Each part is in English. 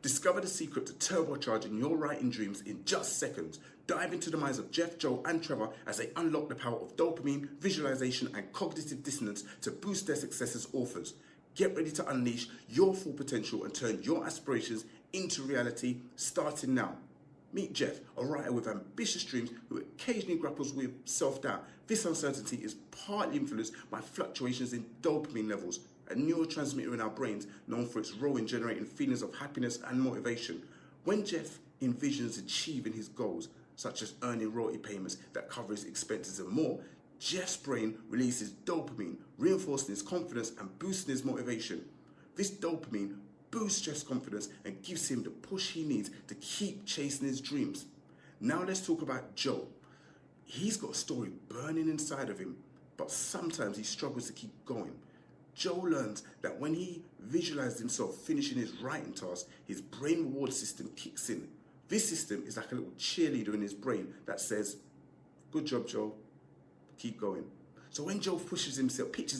Discover the secret to turbocharging your writing dreams in just seconds. Dive into the minds of Jeff, Joe, and Trevor as they unlock the power of dopamine, visualization, and cognitive dissonance to boost their success as authors. Get ready to unleash your full potential and turn your aspirations into reality starting now. Meet Jeff, a writer with ambitious dreams who occasionally grapples with self-doubt. This uncertainty is partly influenced by fluctuations in dopamine levels, a neurotransmitter in our brains known for its role in generating feelings of happiness and motivation. When Jeff envisions achieving his goals, such as earning royalty payments that cover his expenses and more, Jeff's brain releases dopamine, reinforcing his confidence and boosting his motivation. This dopamine boosts Jeff's confidence and gives him the push he needs to keep chasing his dreams. Now let's talk about Joe. He's got a story burning inside of him, but sometimes he struggles to keep going. Joe learns that when he visualizes himself finishing his writing task, his brain reward system kicks in. This system is like a little cheerleader in his brain that says, "Good job, Joe, keep going." So when Joe pictures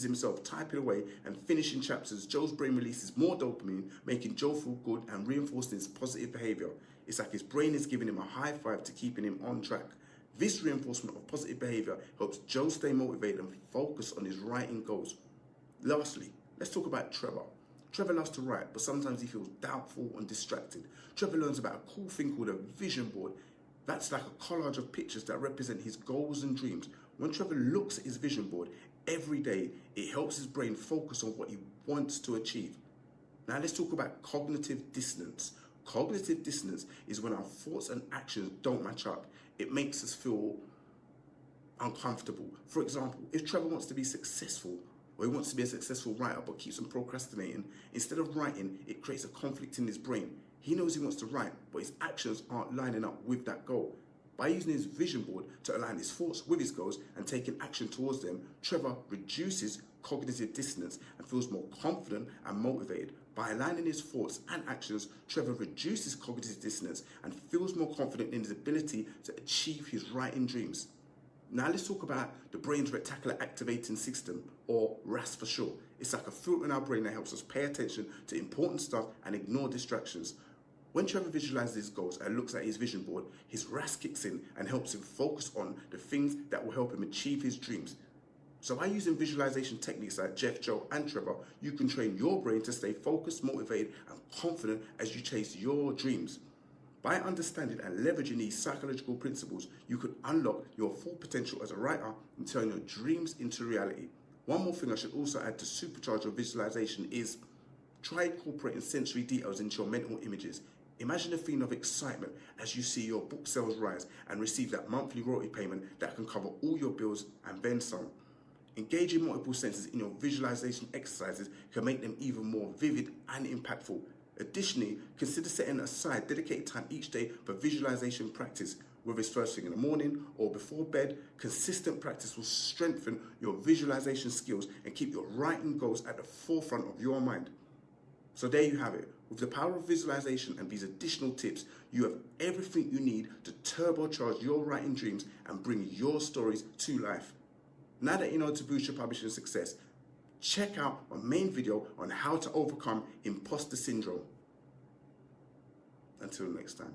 himself typing away and finishing chapters, Joe's brain releases more dopamine, making Joe feel good and reinforcing his positive behavior. It's like his brain is giving him a high five to keeping him on track. This reinforcement of positive behavior helps Joe stay motivated and focus on his writing goals. Lastly, let's talk about Trevor. Trevor loves to write, but sometimes he feels doubtful and distracted. Trevor learns about a cool thing called a vision board. That's like a collage of pictures that represent his goals and dreams. When Trevor looks at his vision board every day, it helps his brain focus on what he wants to achieve. Now let's talk about cognitive dissonance. Cognitive dissonance is when our thoughts and actions don't match up. It makes us feel uncomfortable. For example, if Trevor wants to be successful, or he wants to be a successful writer but keeps on procrastinating, instead of writing, it creates a conflict in his brain. He knows he wants to write, but his actions aren't lining up with that goal. By using his vision board to align his thoughts with his goals and taking action towards them, Trevor reduces cognitive dissonance and feels more confident and motivated. By aligning his thoughts and actions, Trevor reduces cognitive dissonance and feels more confident in his ability to achieve his writing dreams. Now let's talk about the brain's reticular activating system, or RAS for short. It's like a filter in our brain that helps us pay attention to important stuff and ignore distractions. When Trevor visualizes his goals and looks at his vision board, his RAS kicks in and helps him focus on the things that will help him achieve his dreams. So by using visualization techniques like Jeff, Joe, and Trevor, you can train your brain to stay focused, motivated, and confident as you chase your dreams. By understanding and leveraging these psychological principles, you can unlock your full potential as a writer and turn your dreams into reality. One more thing I should also add to supercharge your visualization is try incorporating sensory details into your mental images. Imagine a feeling of excitement as you see your book sales rise and receive that monthly royalty payment that can cover all your bills and then some. Engaging multiple senses in your visualization exercises can make them even more vivid and impactful. Additionally, consider setting aside dedicated time each day for visualization practice. Whether it's first thing in the morning or before bed, consistent practice will strengthen your visualization skills and keep your writing goals at the forefront of your mind. So there you have it. With the power of visualization and these additional tips, you have everything you need to turbocharge your writing dreams and bring your stories to life. Now that you know to boost your publishing success, check out my main video on how to overcome imposter syndrome. Until next time.